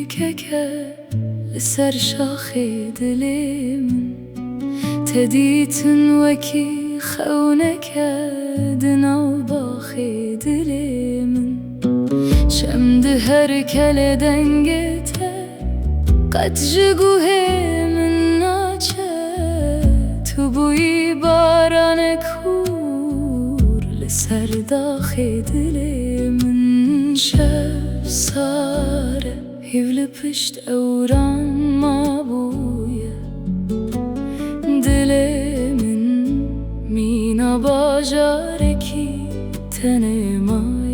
دیکەکە لەسەر شاخێ دلێ من تەدیتن وەکی خەونەکە دناو باخێ دلێ من شەمدە هەرکە لە دەنگێتە قەت ji guhê min naçe tu bûyî baranek hûr li ser daxê dilê min şev sare hîv li pişt ewran mabûye dilê min mîna bajarekî tenê maye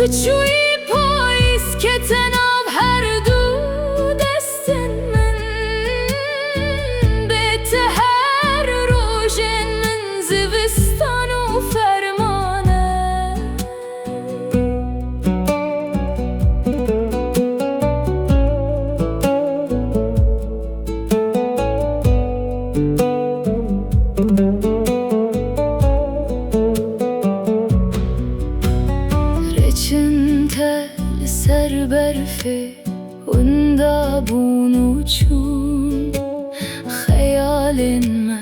Tu çûyî payîz kete nav her du destin min bête her rojên min zivistan û fermane ser berfê wenda bûn û çûn xeyalên me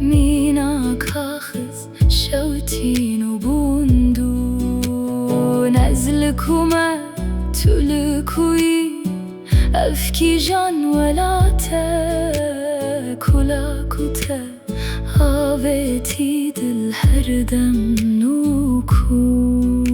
mîna kaxiz şewtîn û bûn dûn ez li ku me tu li ku yî ev kîjan welate kula ku te avêtî dil her dem nû kûn